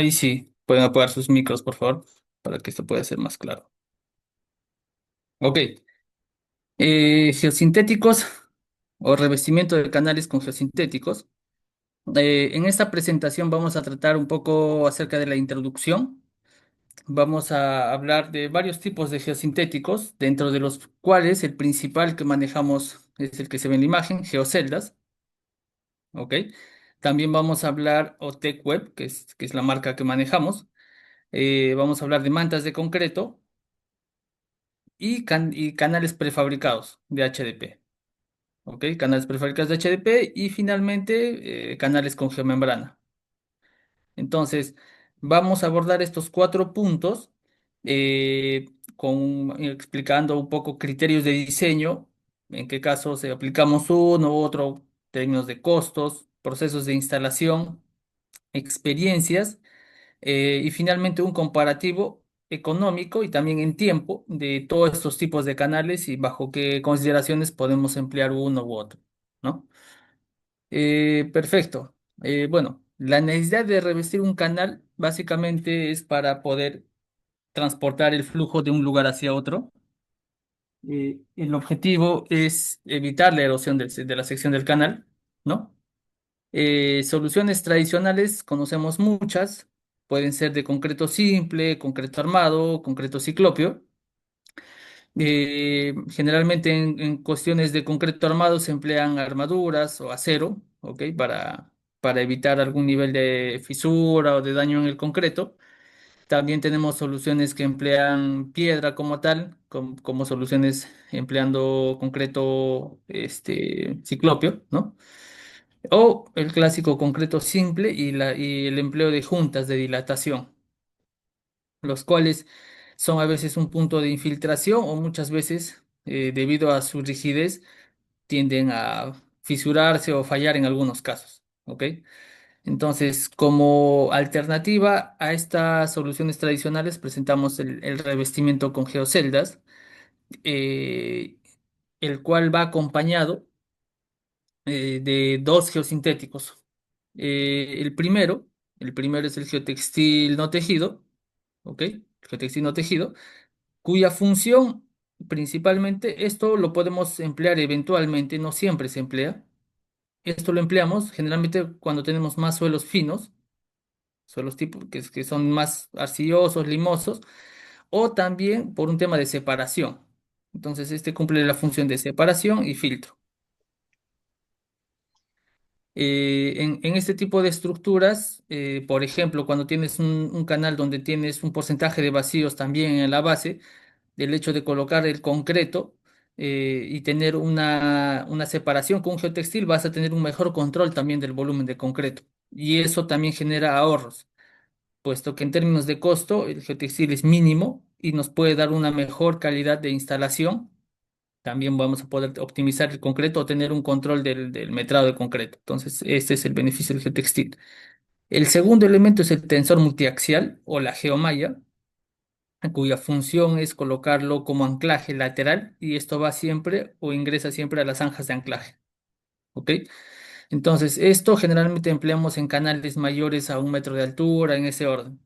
Ahí sí, pueden apagar sus micros, por favor, para que esto pueda ser más claro. Ok, geosintéticos o revestimiento de canales con geosintéticos. En esta presentación vamos a tratar un poco acerca de la introducción. Vamos a hablar de varios tipos de geosintéticos, dentro de los cuales el principal que manejamos es el que se ve en la imagen, geoceldas. Ok, también vamos a hablar o TechWeb, que es la marca que manejamos. Vamos a hablar de mantas de concreto y canales prefabricados de HDP. ¿Ok? Canales prefabricados de HDP y finalmente canales con geomembrana. Entonces, vamos a abordar estos cuatro puntos explicando un poco criterios de diseño, en qué casos aplicamos uno u otro, términos de costos, procesos de instalación, experiencias y finalmente un comparativo económico y también en tiempo de todos estos tipos de canales y bajo qué consideraciones podemos emplear uno u otro, ¿no? Perfecto. Bueno, la necesidad de revestir un canal básicamente es para poder transportar el flujo de un lugar hacia otro. El objetivo es evitar la erosión de la sección del canal, ¿no? Soluciones tradicionales conocemos muchas, pueden ser de concreto simple, concreto armado, concreto ciclopio. Generalmente en cuestiones de concreto armado se emplean armaduras o acero, ¿ok? Para evitar algún nivel de fisura o de daño en el concreto. También tenemos soluciones que emplean piedra como tal, como soluciones empleando concreto ciclopio, ¿no? O el clásico concreto simple y el empleo de juntas de dilatación, los cuales son a veces un punto de infiltración o muchas veces, debido a su rigidez, tienden a fisurarse o fallar en algunos casos. ¿Ok? Entonces, como alternativa a estas soluciones tradicionales, presentamos el revestimiento con geoceldas, eh, el cual va acompañado de dos geosintéticos. El primero es el geotextil no tejido, ¿ok? El geotextil no tejido, cuya función principalmente, esto lo podemos emplear eventualmente, no siempre se emplea. Esto lo empleamos generalmente cuando tenemos más suelos finos, suelos tipo, que son más arcillosos, limosos, o también por un tema de separación. Entonces, este cumple la función de separación y filtro. En este tipo de estructuras, por ejemplo, cuando tienes un canal donde tienes un porcentaje de vacíos también en la base, el hecho de colocar el concreto y tener una separación con un geotextil, vas a tener un mejor control también del volumen de concreto. Y eso también genera ahorros, puesto que en términos de costo, el geotextil es mínimo y nos puede dar una mejor calidad de instalación. También vamos a poder optimizar el concreto o tener un control del metrado de concreto. Entonces, este es el beneficio del geotextil. El segundo elemento es el tensor multiaxial o la geomalla, cuya función es colocarlo como anclaje lateral y esto va siempre o ingresa siempre a las zanjas de anclaje. ¿Ok? Entonces, esto generalmente empleamos en canales mayores a 1 metro de altura, en ese orden.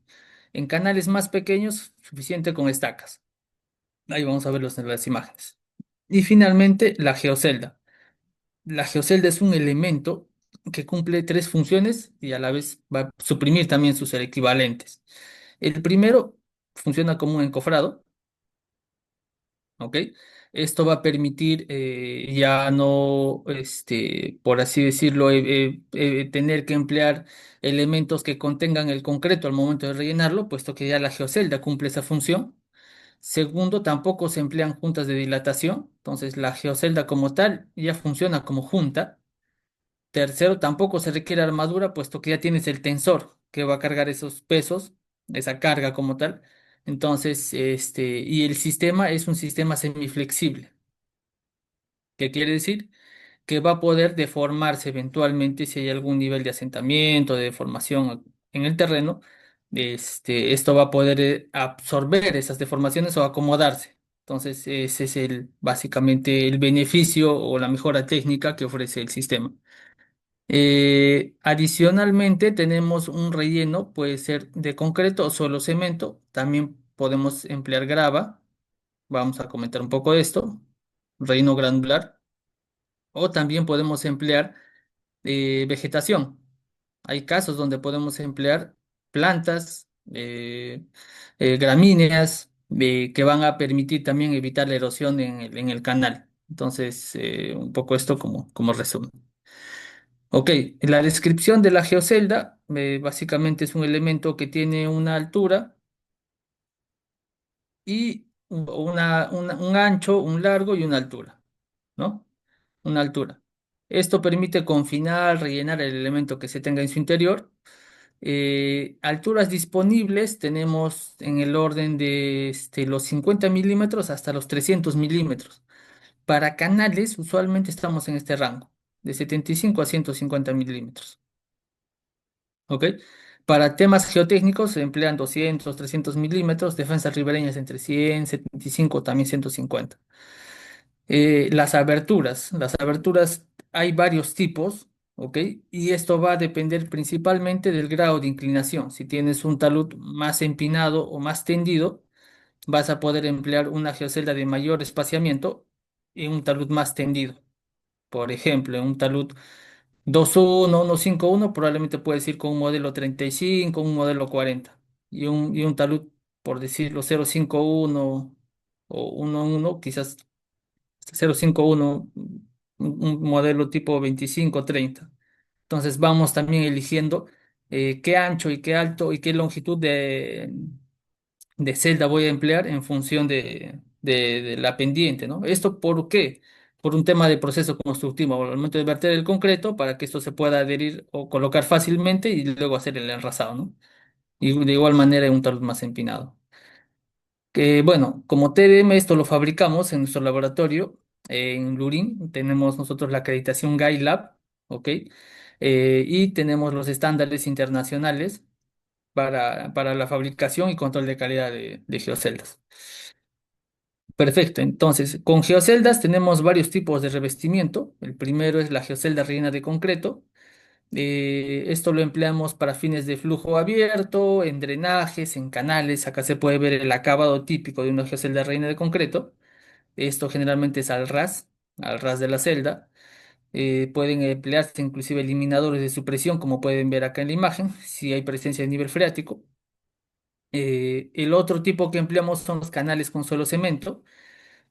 En canales más pequeños, suficiente con estacas. Ahí vamos a verlos en las imágenes. Y finalmente, la geocelda. La geocelda es un elemento que cumple tres funciones y a la vez va a suprimir también sus equivalentes. El primero funciona como un encofrado, ¿ok? Esto va a permitir ya no, por así decirlo, tener que emplear elementos que contengan el concreto al momento de rellenarlo, puesto que ya la geocelda cumple esa función. Segundo, tampoco se emplean juntas de dilatación, entonces la geocelda como tal ya funciona como junta. Tercero, tampoco se requiere armadura, puesto que ya tienes el tensor que va a cargar esos pesos, esa carga como tal. Entonces, y el sistema es un sistema semiflexible. ¿Qué quiere decir? Que va a poder deformarse eventualmente si hay algún nivel de asentamiento, de deformación en el terreno. Esto va a poder absorber esas deformaciones o acomodarse. Entonces, ese es básicamente el beneficio o la mejora técnica que ofrece el sistema. Adicionalmente, tenemos un relleno, puede ser de concreto o solo cemento. También podemos emplear grava. Vamos a comentar un poco de esto. Relleno granular. O también podemos emplear vegetación. Hay casos donde podemos emplear plantas, gramíneas, que van a permitir también evitar la erosión en el canal. Entonces, un poco esto como resumen. Ok, la descripción de la geocelda básicamente es un elemento que tiene una altura y un ancho, un largo y una altura, ¿no? Una altura. Esto permite confinar, rellenar el elemento que se tenga en su interior. Alturas disponibles tenemos en el orden de los 50 milímetros hasta los 300 milímetros. Para canales, usualmente estamos en este rango, de 75 a 150 milímetros. ¿Ok? Para temas geotécnicos se emplean 200, 300 milímetros, defensas ribereñas entre 100, 75, también 150. Las aberturas hay varios tipos, ¿ok? Y esto va a depender principalmente del grado de inclinación. Si tienes un talud más empinado o más tendido, vas a poder emplear una geocelda de mayor espaciamiento y un talud más tendido. Por ejemplo, en un talud 2.1, 1.5.1 probablemente puedes ir con un modelo 35, un modelo 40. Y un talud, por decirlo, 0.51 o 1.1, quizás 0.51, un modelo tipo 25, 30. Entonces vamos también eligiendo qué ancho y qué alto y qué longitud de celda voy a emplear en función de la pendiente, ¿no? ¿Esto por qué? Por un tema de proceso constructivo, al momento de verter el concreto para que esto se pueda adherir o colocar fácilmente y luego hacer el enrasado, ¿no? Y de igual manera en un talud más empinado. Que bueno, como TDM esto lo fabricamos en nuestro laboratorio en Lurín. Tenemos nosotros la acreditación GuideLab, ¿ok? Y tenemos los estándares internacionales para la fabricación y control de calidad de geoceldas. Perfecto, entonces con geoceldas tenemos varios tipos de revestimiento. El primero es la geocelda rellena de concreto. Esto lo empleamos para fines de flujo abierto, en drenajes, en canales. Acá se puede ver el acabado típico de una geocelda rellena de concreto. Esto generalmente es al ras de la celda. Pueden emplearse inclusive eliminadores de supresión, como pueden ver acá en la imagen, si hay presencia de nivel freático. El otro tipo que empleamos son los canales con suelo cemento.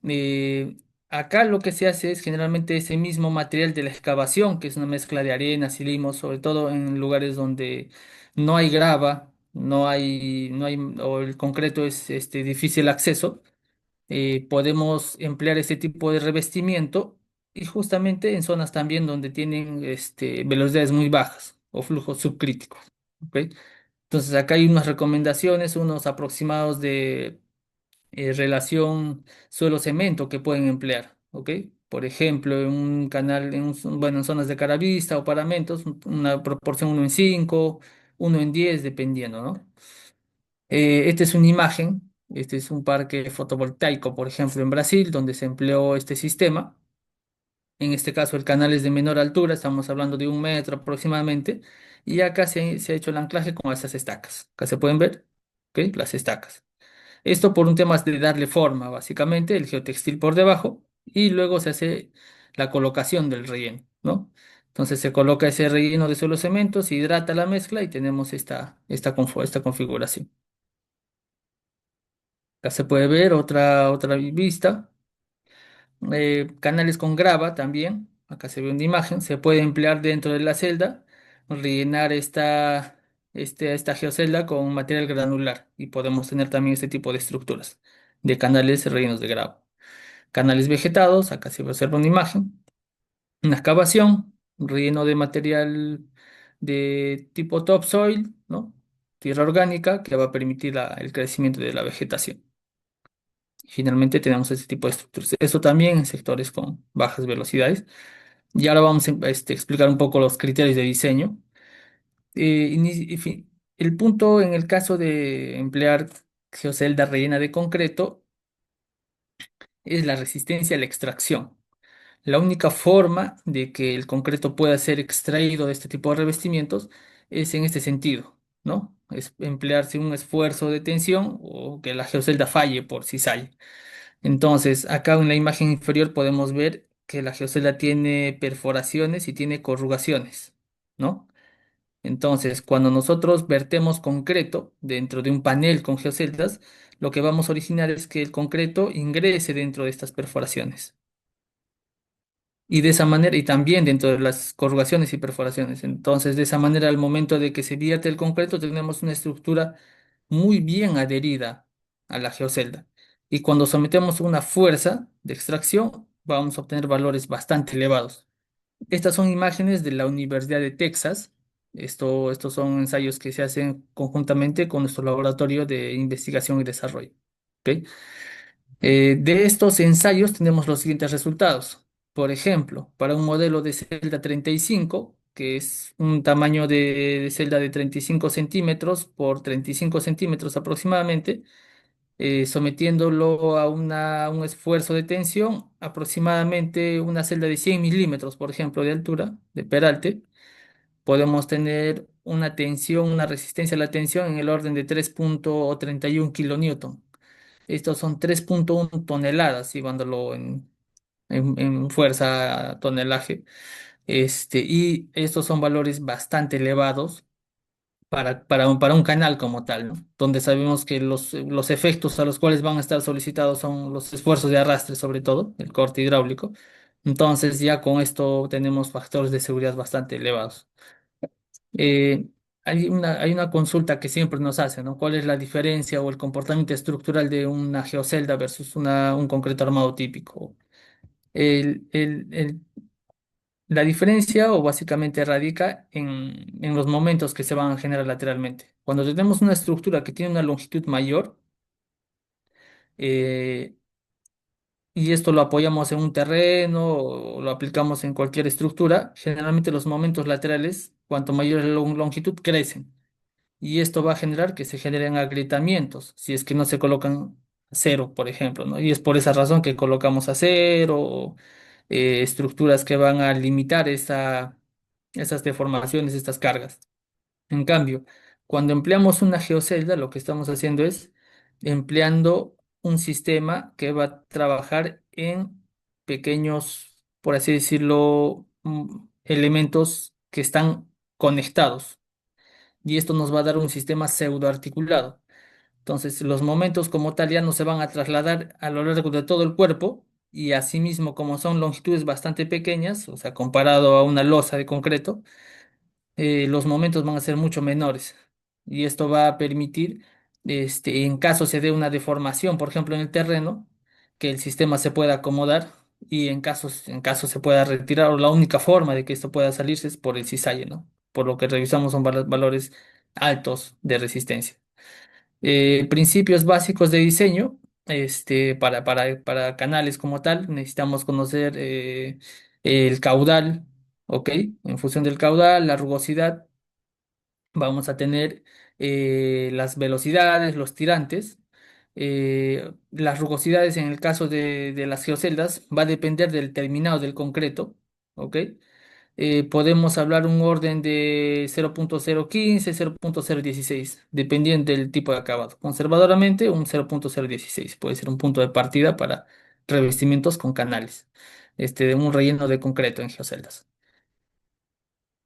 Eh, Acá lo que se hace es generalmente ese mismo material de la excavación, que es una mezcla de arenas y limos, sobre todo en lugares donde no hay grava, o el concreto es difícil acceso. Podemos emplear ese tipo de revestimiento y justamente en zonas también donde tienen velocidades muy bajas o flujos subcríticos. ¿Ok? Entonces acá hay unas recomendaciones, unos aproximados de relación suelo-cemento que pueden emplear, ¿ok? Por ejemplo, en un canal, bueno, en zonas de cara vista o paramentos, una proporción 1:5, 1:10, dependiendo, ¿no? Esta es una imagen, este es un parque fotovoltaico, por ejemplo, en Brasil, donde se empleó este sistema. En este caso, el canal es de menor altura, estamos hablando de 1 metro aproximadamente, y acá se ha hecho el anclaje con esas estacas. Acá se pueden ver, ¿ok? Las estacas. Esto por un tema de darle forma, básicamente, el geotextil por debajo, y luego se hace la colocación del relleno, ¿no? Entonces se coloca ese relleno de suelo cemento, se hidrata la mezcla y tenemos esta configuración. Acá se puede ver otra vista. Canales con grava también. Acá se ve una imagen. Se puede emplear dentro de la celda, rellenar esta geocelda con material granular y podemos tener también este tipo de estructuras de canales rellenos de grava. Canales vegetados, acá se observa una imagen. Una excavación, relleno de material de tipo topsoil, ¿no? Tierra orgánica que va a permitir el crecimiento de la vegetación. Finalmente tenemos este tipo de estructuras. Eso también en sectores con bajas velocidades. Y ahora vamos a explicar un poco los criterios de diseño. El punto en el caso de emplear geocelda rellena de concreto es la resistencia a la extracción. La única forma de que el concreto pueda ser extraído de este tipo de revestimientos es en este sentido, ¿no? Es emplearse un esfuerzo de tensión o que la geocelda falle por cizaña. Entonces, acá en la imagen inferior podemos ver que la geocelda tiene perforaciones y tiene corrugaciones, ¿no? Entonces, cuando nosotros vertemos concreto dentro de un panel con geoceldas, lo que vamos a originar es que el concreto ingrese dentro de estas perforaciones. Y de esa manera, y también dentro de las corrugaciones y perforaciones. Entonces, de esa manera, al momento de que se vierte el concreto, tenemos una estructura muy bien adherida a la geocelda. Y cuando sometemos una fuerza de extracción, vamos a obtener valores bastante elevados. Estas son imágenes de la Universidad de Texas. Estos son ensayos que se hacen conjuntamente con nuestro laboratorio de investigación y desarrollo. ¿Ok? De estos ensayos tenemos los siguientes resultados. Por ejemplo, para un modelo de celda 35, que es un tamaño de celda de 35 centímetros por 35 centímetros aproximadamente, sometiéndolo a un esfuerzo de tensión, aproximadamente una celda de 100 milímetros, por ejemplo, de altura, de peralte, podemos tener una tensión, una resistencia a la tensión en el orden de 3,31 kilonewton. Estos son 3,1 toneladas, llevándolo en fuerza tonelaje. Y estos son valores bastante elevados para un canal como tal, ¿no? Donde sabemos que los efectos a los cuales van a estar solicitados son los esfuerzos de arrastre, sobre todo, el corte hidráulico. Entonces, ya con esto tenemos factores de seguridad bastante elevados. Eh, hay una consulta que siempre nos hace, ¿no? ¿Cuál es la diferencia o el comportamiento estructural de una geocelda versus un concreto armado típico? El, el- el- la diferencia o básicamente radica en los momentos que se van a generar lateralmente. Cuando tenemos una estructura que tiene una longitud mayor, eh, y esto lo apoyamos en un terreno o lo aplicamos en cualquier estructura, generalmente los momentos laterales, cuanto mayor es la longitud, crecen. Y esto va a generar que se generen agrietamientos, si es que no se colocan acero, por ejemplo, ¿no? Y es por esa razón que colocamos acero o estructuras que van a limitar esas deformaciones, estas cargas. En cambio, cuando empleamos una geocelda, lo que estamos haciendo es empleando un sistema que va a trabajar en pequeños, por así decirlo, elementos que están conectados y esto nos va a dar un sistema pseudoarticulado. Entonces, los momentos como tal ya no se van a trasladar a lo largo de todo el cuerpo y asimismo, como son longitudes bastante pequeñas, o sea, comparado a una losa de concreto, los momentos van a ser mucho menores y esto va a permitir, en caso se dé una deformación, por ejemplo, en el terreno, que el sistema se pueda acomodar y en caso se pueda retirar, o la única forma de que esto pueda salirse es por el cisalle, ¿no? Por lo que revisamos son valores altos de resistencia. Principios básicos de diseño, para canales como tal, necesitamos conocer el caudal, ¿ok? En función del caudal, la rugosidad, vamos a tener las velocidades, los tirantes. Las rugosidades en el caso de las geoceldas va a depender del terminado del concreto, ¿ok? Podemos hablar un orden de 0,015, 0,016, dependiendo del tipo de acabado. Conservadoramente, un 0,016 puede ser un punto de partida para revestimientos con canales, de un relleno de concreto en geoceldas.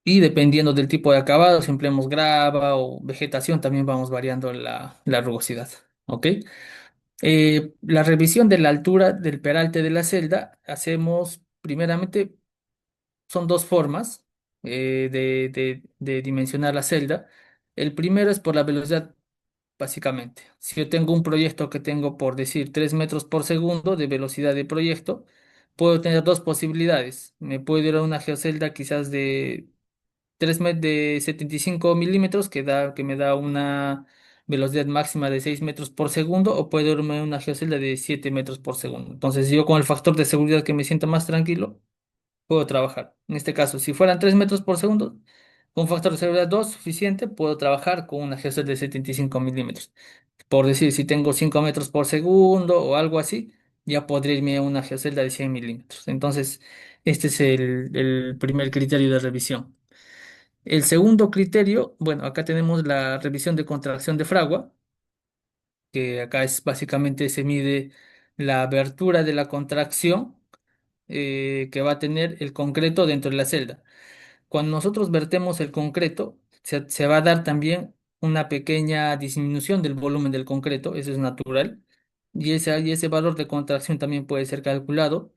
Y dependiendo del tipo de acabado, si empleamos grava o vegetación, también vamos variando la rugosidad. ¿Ok? La revisión de la altura del peralte de la celda, hacemos primeramente, son dos formas de dimensionar la celda. El primero es por la velocidad, básicamente. Si yo tengo un proyecto que tengo, por decir, 3 metros por segundo de velocidad de proyecto, puedo tener dos posibilidades. Me puedo ir a una geocelda quizás de 75 milímetros que me da una velocidad máxima de 6 metros por segundo, o puedo irme a una geocelda de 7 metros por segundo. Entonces, yo con el factor de seguridad que me sienta más tranquilo, puedo trabajar. En este caso, si fueran 3 metros por segundo, con un factor de seguridad 2 suficiente, puedo trabajar con una geocelda de 75 milímetros. Por decir, si tengo 5 metros por segundo o algo así, ya podría irme a una geocelda de 100 milímetros. Entonces, este es el primer criterio de revisión. El segundo criterio, bueno, acá tenemos la revisión de contracción de fragua, que acá es básicamente se mide la abertura de la contracción que va a tener el concreto dentro de la celda. Cuando nosotros vertemos el concreto, se va a dar también una pequeña disminución del volumen del concreto, eso es natural, y ese valor de contracción también puede ser calculado.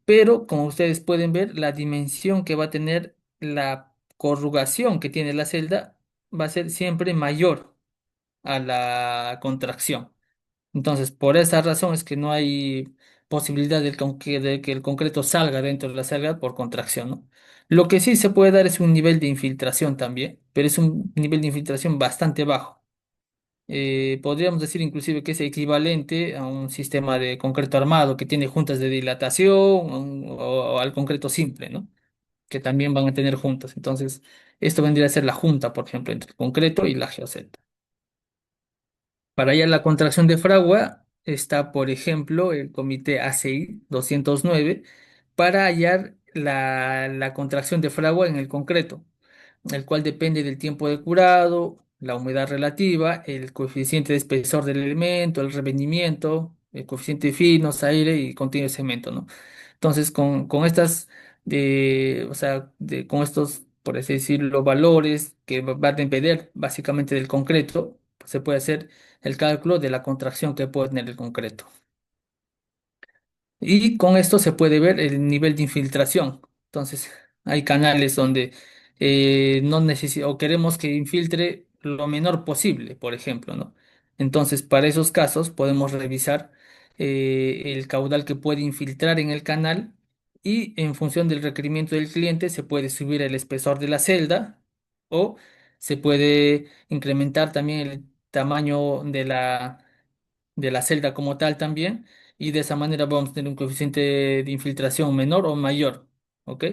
Pero como ustedes pueden ver, la dimensión que va a tener la corrugación que tiene la celda va a ser siempre mayor a la contracción. Entonces, por esa razón es que no hay posibilidad de que el concreto salga dentro de la celda por contracción, ¿no? Lo que sí se puede dar es un nivel de infiltración también, pero es un nivel de infiltración bastante bajo. Podríamos decir inclusive que es equivalente a un sistema de concreto armado que tiene juntas de dilatación o al concreto simple, ¿no? Que también van a tener juntas. Entonces, esto vendría a ser la junta, por ejemplo, entre el concreto y la geocelda. Para hallar la contracción de fragua está, por ejemplo, el comité ACI 209 para hallar la contracción de fragua en el concreto, el cual depende del tiempo de curado, la humedad relativa, el coeficiente de espesor del elemento, el revenimiento, el coeficiente de finos, aire y contenido de cemento, ¿no? Entonces, con estas, o sea, con estos, por así decirlo, valores que van a depender básicamente del concreto, pues se puede hacer el cálculo de la contracción que puede tener el concreto. Y con esto se puede ver el nivel de infiltración. Entonces, hay canales donde no o queremos que infiltre lo menor posible, por ejemplo, ¿no? Entonces, para esos casos podemos revisar el caudal que puede infiltrar en el canal y en función del requerimiento del cliente se puede subir el espesor de la celda o se puede incrementar también el tamaño de la celda como tal también, y de esa manera vamos a tener un coeficiente de infiltración menor o mayor, ¿ok?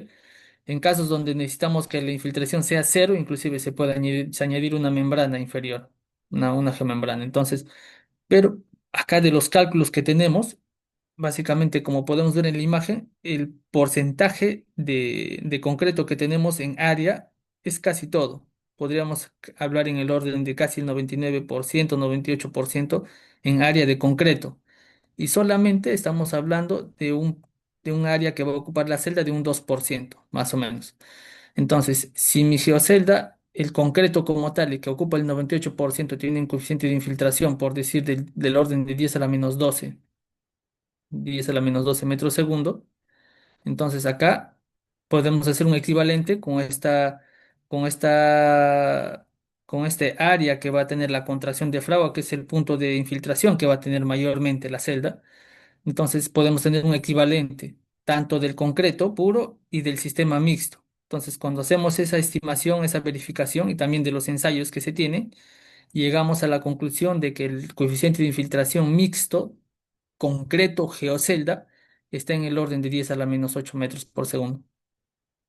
En casos donde necesitamos que la infiltración sea cero, inclusive se puede añadir una membrana inferior, una geomembrana. Entonces, pero acá de los cálculos que tenemos, básicamente como podemos ver en la imagen, el porcentaje de concreto que tenemos en área es casi todo. Podríamos hablar en el orden de casi el 99%, 98% en área de concreto. Y solamente estamos hablando de un área que va a ocupar la celda de un 2% más o menos. Entonces, si mi geocelda, el concreto como tal, y que ocupa el 98%, tiene un coeficiente de infiltración, por decir, del orden de 10 a la menos 12, 10 a la menos 12 metros segundo, entonces acá podemos hacer un equivalente con esta, con este área que va a tener la contracción de fragua, que es el punto de infiltración que va a tener mayormente la celda. Entonces podemos tener un equivalente tanto del concreto puro y del sistema mixto. Entonces, cuando hacemos esa estimación, esa verificación y también de los ensayos que se tienen, llegamos a la conclusión de que el coeficiente de infiltración mixto, concreto geocelda, está en el orden de 10 a la menos 8 metros por segundo.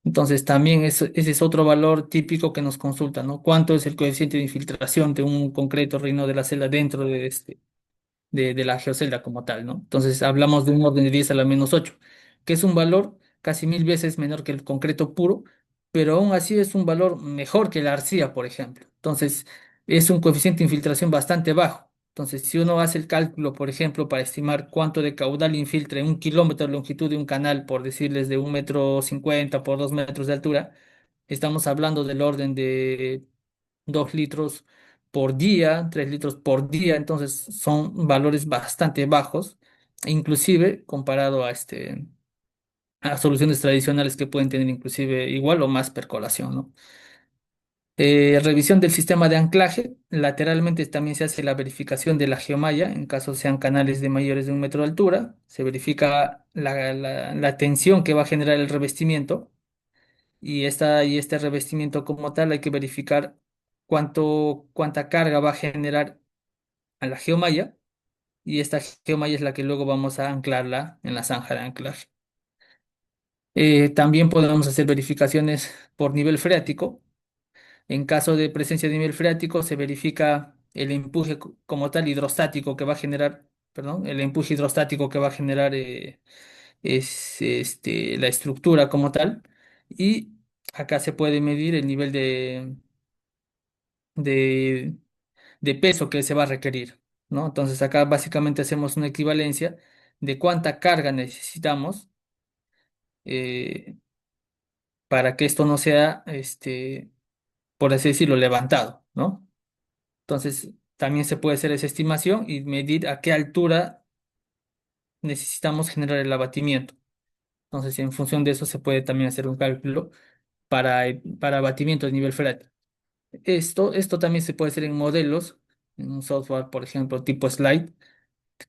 Entonces, también ese es otro valor típico que nos consulta, ¿no? ¿Cuánto es el coeficiente de infiltración de un concreto reino de la celda dentro de la geocelda como tal, ¿no? Entonces hablamos de un orden de 10 a la menos 8, que es un valor casi 1000 veces menor que el concreto puro, pero aún así es un valor mejor que la arcilla, por ejemplo. Entonces es un coeficiente de infiltración bastante bajo. Entonces, si uno hace el cálculo, por ejemplo, para estimar cuánto de caudal infiltra en 1 kilómetro de longitud de un canal, por decirles de 1,50 m por 2 metros de altura, estamos hablando del orden de 2 litros por día, 3 litros por día, entonces son valores bastante bajos, inclusive comparado a soluciones tradicionales que pueden tener inclusive igual o más percolación, ¿no? Revisión del sistema de anclaje. Lateralmente también se hace la verificación de la geomalla en caso sean canales de mayores de 1 metro de altura. Se verifica la tensión que va a generar el revestimiento y este revestimiento como tal hay que verificar cuánta carga va a generar a la geomalla y esta geomalla es la que luego vamos a anclarla en la zanja de anclaje. También podemos hacer verificaciones por nivel freático. En caso de presencia de nivel freático se verifica el empuje como tal hidrostático que va a generar perdón, el empuje hidrostático que va a generar es la estructura como tal. Y acá se puede medir el nivel de, de peso que se va a requerir, ¿no? Entonces acá básicamente hacemos una equivalencia de cuánta carga necesitamos eh, para que esto no sea, por así decirlo, levantado, ¿no? Entonces también se puede hacer esa estimación y medir a qué altura necesitamos generar el abatimiento. Entonces, en función de eso se puede también hacer un cálculo para abatimiento de nivel freático. Esto también se puede hacer en modelos, en un software, por ejemplo, tipo Slide,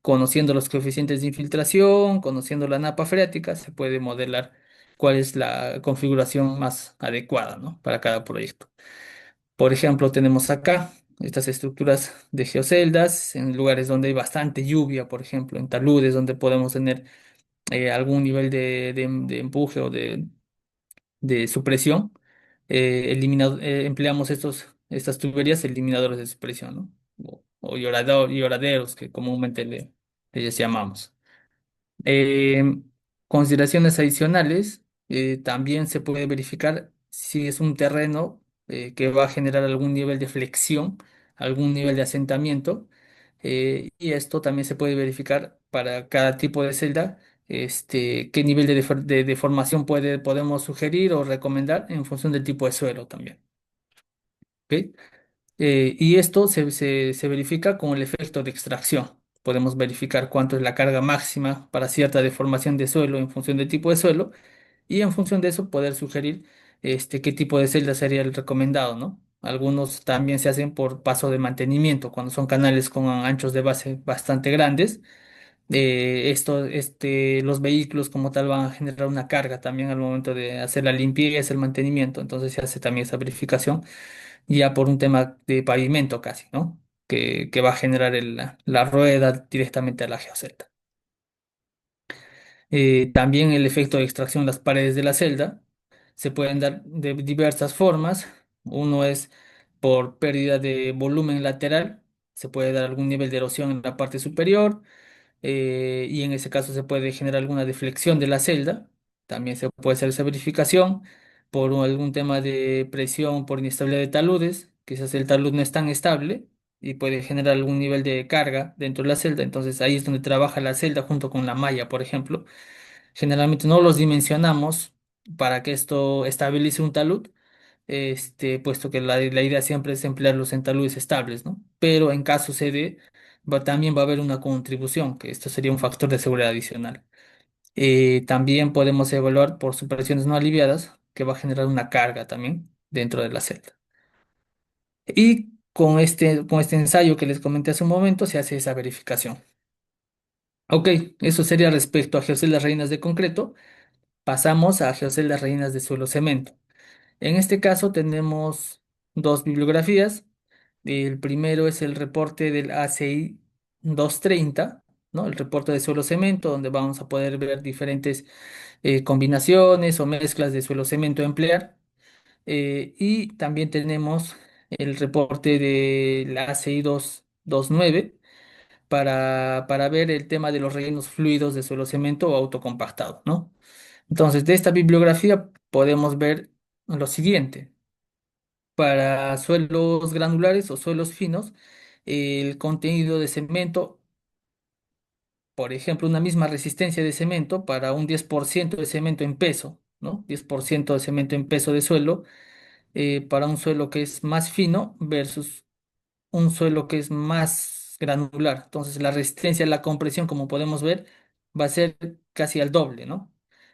conociendo los coeficientes de infiltración, conociendo la napa freática, se puede modelar cuál es la configuración más adecuada, ¿no? Para cada proyecto. Por ejemplo, tenemos acá estas estructuras de geoceldas en lugares donde hay bastante lluvia, por ejemplo, en taludes donde podemos tener algún nivel de empuje o de supresión. Empleamos estas tuberías eliminadores de supresión, ¿no? O lloraderos, que comúnmente les llamamos. Eh, Consideraciones adicionales, también se puede verificar si es un terreno que va a generar algún nivel de flexión, algún nivel de asentamiento, y esto también se puede verificar para cada tipo de celda, qué nivel de deformación podemos sugerir o recomendar en función del tipo de suelo también. ¿Ok? Y esto se verifica con el efecto de extracción. Podemos verificar cuánto es la carga máxima para cierta deformación de suelo en función del tipo de suelo y en función de eso poder sugerir qué tipo de celda sería el recomendado, ¿no? Algunos también se hacen por paso de mantenimiento, cuando son canales con anchos de base bastante grandes. Los vehículos como tal van a generar una carga también al momento de hacer la limpieza, el mantenimiento, entonces se hace también esa verificación ya por un tema de pavimento casi, ¿no? Que va a generar la rueda directamente a la geocelda. También el efecto de extracción en las paredes de la celda se pueden dar de diversas formas. Uno es por pérdida de volumen lateral, se puede dar algún nivel de erosión en la parte superior y en ese caso se puede generar alguna deflexión de la celda. También se puede hacer esa verificación por algún tema de presión, por inestabilidad de taludes. Quizás el talud no es tan estable y puede generar algún nivel de carga dentro de la celda. Entonces ahí es donde trabaja la celda junto con la malla, por ejemplo. Generalmente no los dimensionamos para que esto estabilice un talud, puesto que la idea siempre es emplearlos en taludes estables, ¿no? Pero en caso se dé, también va a haber una contribución, que esto sería un factor de seguridad adicional. También podemos evaluar por supresiones no aliviadas, que va a generar una carga también dentro de la celda. Y con este ensayo que les comenté hace un momento, se hace esa verificación. Ok, eso sería respecto a geoceldas rellenas de concreto. Pasamos a geoceldas rellenas de suelo cemento. En este caso tenemos dos bibliografías. El primero es el reporte del ACI 230, ¿no? El reporte de suelo cemento, donde vamos a poder ver diferentes combinaciones o mezclas de suelo cemento a emplear. Y también tenemos el reporte del ACI 229 para ver el tema de los rellenos fluidos de suelo cemento o autocompactado, ¿no? Entonces, de esta bibliografía podemos ver lo siguiente. Para suelos granulares o suelos finos, el contenido de cemento, por ejemplo, una misma resistencia de cemento para un 10% de cemento en peso, ¿no? 10% de cemento en peso de suelo, para un suelo que es más fino versus un suelo que es más granular. Entonces, la resistencia a la compresión, como podemos ver, va a ser casi al doble, ¿no?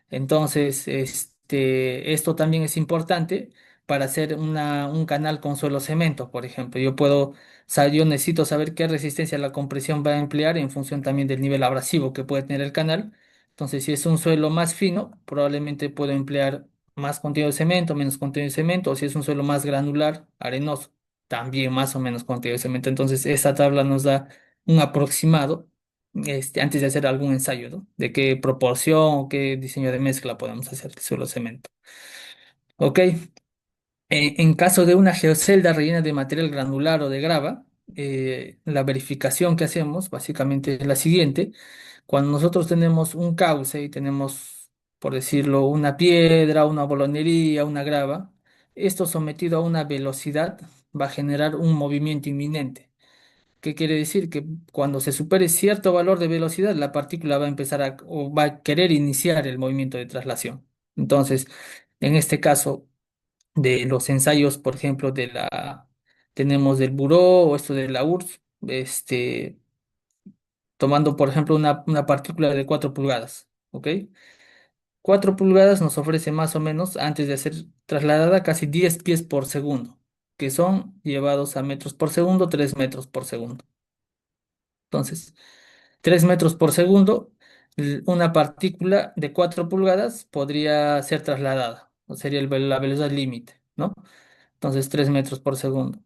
Entonces, esto también es importante para hacer un canal con suelo cemento, por ejemplo. Yo necesito saber qué resistencia a la compresión va a emplear en función también del nivel abrasivo que puede tener el canal. Entonces, si es un suelo más fino, probablemente puedo emplear más contenido de cemento, menos contenido de cemento, o si es un suelo más granular, arenoso también más o menos contenido de cemento. Entonces, esta tabla nos da un aproximado, antes de hacer algún ensayo, ¿no? De qué proporción o qué diseño de mezcla podemos hacer de suelo cemento. Ok, en caso de una geocelda rellena de material granular o de grava, la verificación que hacemos básicamente es la siguiente. Cuando nosotros tenemos un cauce y tenemos, por decirlo, una piedra, una bolonería, una grava, esto sometido a una velocidad va a generar un movimiento inminente. ¿Qué quiere decir? Que cuando se supere cierto valor de velocidad, la partícula va a empezar a, o va a querer iniciar el movimiento de traslación. Entonces, en este caso de los ensayos, por ejemplo, tenemos del Buró o esto de la URSS, tomando, por ejemplo, una partícula de 4 pulgadas, ¿ok? 4 pulgadas nos ofrece más o menos, antes de ser trasladada, casi 10 pies por segundo, que son llevados a metros por segundo, 3 metros por segundo. Entonces, 3 metros por segundo, una partícula de 4 pulgadas podría ser trasladada, o sería la velocidad límite, ¿no? Entonces, 3 metros por segundo.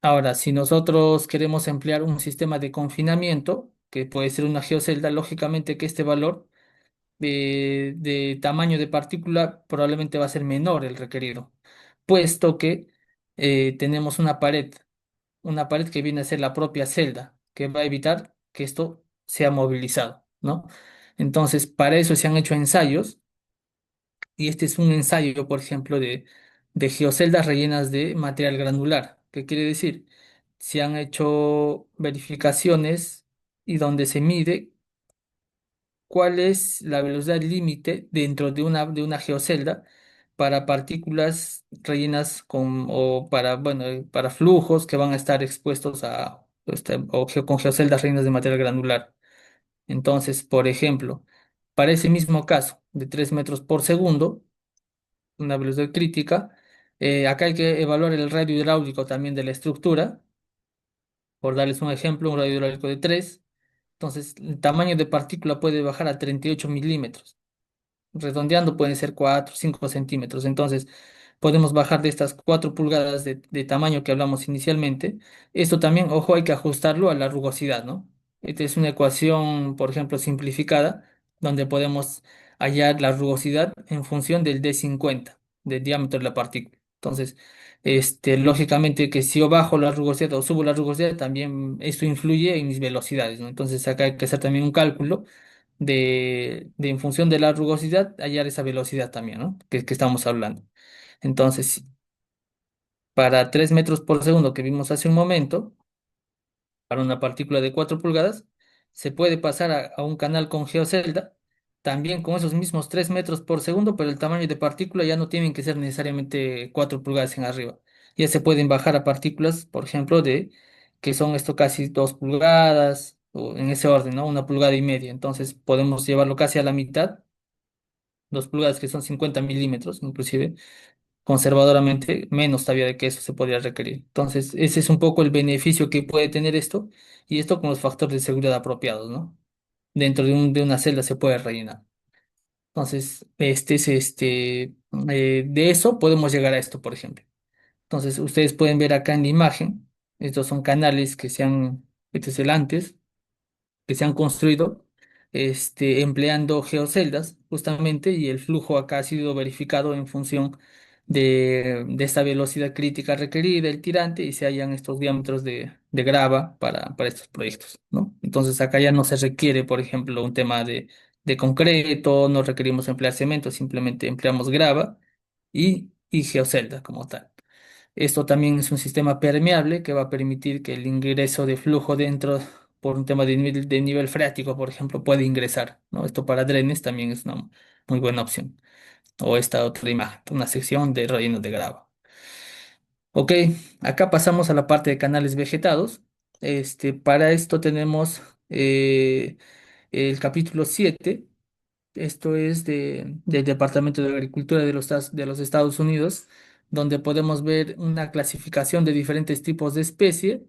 Ahora, si nosotros queremos emplear un sistema de confinamiento, que puede ser una geocelda, lógicamente que este valor de tamaño de partícula probablemente va a ser menor el requerido, puesto que tenemos una pared que viene a ser la propia celda, que va a evitar que esto sea movilizado, ¿no? Entonces, para eso se han hecho ensayos, y este es un ensayo, por ejemplo, de geoceldas rellenas de material granular. ¿Qué quiere decir? Se han hecho verificaciones y donde se mide cuál es la velocidad límite dentro de una geocelda para partículas rellenas o para, bueno, para flujos que van a estar expuestos a, con geoceldas rellenas de material granular. Entonces, por ejemplo, para ese mismo caso de 3 metros por segundo, una velocidad crítica, acá hay que evaluar el radio hidráulico también de la estructura. Por darles un ejemplo, un radio hidráulico de 3. Entonces, el tamaño de partícula puede bajar a 38 milímetros. Redondeando pueden ser 4 5 centímetros. Entonces, podemos bajar de estas 4 pulgadas de tamaño que hablamos inicialmente. Esto también, ojo, hay que ajustarlo a la rugosidad, ¿no? Esta es una ecuación, por ejemplo, simplificada, donde podemos hallar la rugosidad en función del D50, del diámetro de la partícula. Entonces, lógicamente que si yo bajo la rugosidad o subo la rugosidad, también esto influye en mis velocidades, ¿no? Entonces, acá hay que hacer también un cálculo de en función de la rugosidad, hallar esa velocidad también, ¿no? Que estamos hablando. Entonces, para 3 metros por segundo que vimos hace un momento, para una partícula de 4 pulgadas, se puede pasar a un canal con geocelda, también con esos mismos 3 metros por segundo, pero el tamaño de partícula ya no tienen que ser necesariamente 4 pulgadas en arriba. Ya se pueden bajar a partículas, por ejemplo, que son esto casi 2 pulgadas, o en ese orden, ¿no? 1,5 pulgadas. Entonces podemos llevarlo casi a la mitad, 2 pulgadas que son 50 milímetros, inclusive conservadoramente, menos todavía de que eso se podría requerir. Entonces, ese es un poco el beneficio que puede tener esto, y esto con los factores de seguridad apropiados, ¿no? Dentro de una celda se puede rellenar. Entonces, de eso podemos llegar a esto, por ejemplo. Entonces, ustedes pueden ver acá en la imagen, estos son canales este es el antes, que se han construido empleando geoceldas justamente, y el flujo acá ha sido verificado en función de esta velocidad crítica requerida, el tirante, y se hallan estos diámetros de grava para estos proyectos, ¿no? Entonces acá ya no se requiere, por ejemplo, un tema de concreto, no requerimos emplear cemento, simplemente empleamos grava y geocelda como tal. Esto también es un sistema permeable que va a permitir que el ingreso de flujo dentro, por un tema de nivel freático, por ejemplo, puede ingresar, ¿no? Esto para drenes también es una muy buena opción. O esta otra imagen, una sección de relleno de grava. Ok, acá pasamos a la parte de canales vegetados. Para esto tenemos el capítulo 7. Esto es del Departamento de Agricultura de los Estados Unidos, donde podemos ver una clasificación de diferentes tipos de especie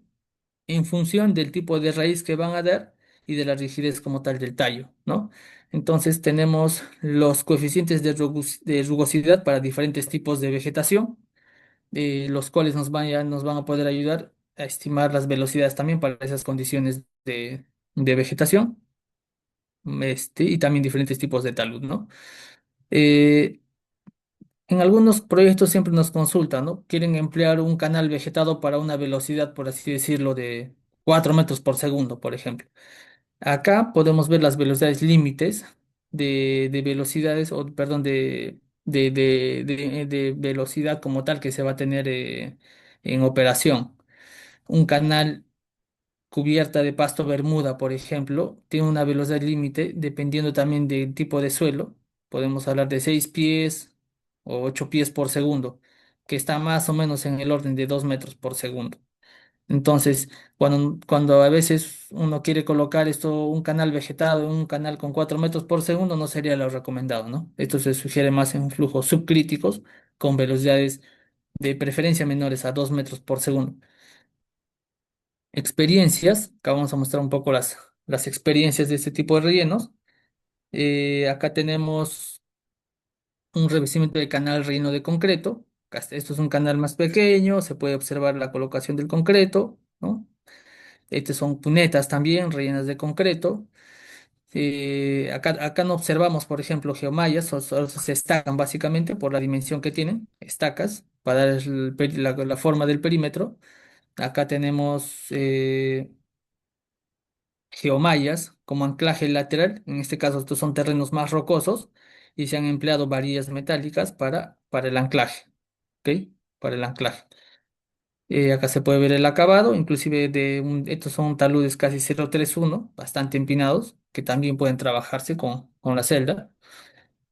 en función del tipo de raíz que van a dar y de la rigidez como tal del tallo, ¿no? Entonces tenemos los coeficientes de rugosidad para diferentes tipos de vegetación, los cuales nos van a poder ayudar a estimar las velocidades también para esas condiciones de vegetación, y también diferentes tipos de talud, ¿no? Eh, En algunos proyectos siempre nos consultan, ¿no? Quieren emplear un canal vegetado para una velocidad, por así decirlo, de 4 metros por segundo, por ejemplo. Acá podemos ver las velocidades límites de velocidades, o perdón, de velocidad como tal que se va a tener en operación. Un canal cubierta de pasto bermuda, por ejemplo, tiene una velocidad límite dependiendo también del tipo de suelo. Podemos hablar de 6 pies o 8 pies por segundo, que está más o menos en el orden de 2 metros por segundo. Entonces, cuando a veces uno quiere colocar esto, un canal vegetado, un canal con 4 metros por segundo, no sería lo recomendado, ¿no? Esto se sugiere más en flujos subcríticos con velocidades de preferencia menores a 2 metros por segundo. Experiencias, acá vamos a mostrar un poco las experiencias de este tipo de rellenos. Acá tenemos un revestimiento de canal relleno de concreto. Esto es un canal más pequeño, se puede observar la colocación del concreto, ¿no? Estas son cunetas también rellenas de concreto. Acá no observamos, por ejemplo, geomallas, solo se estacan básicamente por la dimensión que tienen, estacas, para dar la forma del perímetro. Acá tenemos geomallas como anclaje lateral. En este caso, estos son terrenos más rocosos y se han empleado varillas metálicas para el anclaje, ¿ok? Para el anclaje. Acá se puede ver el acabado, inclusive estos son taludes casi 0,31, bastante empinados, que también pueden trabajarse con la celda.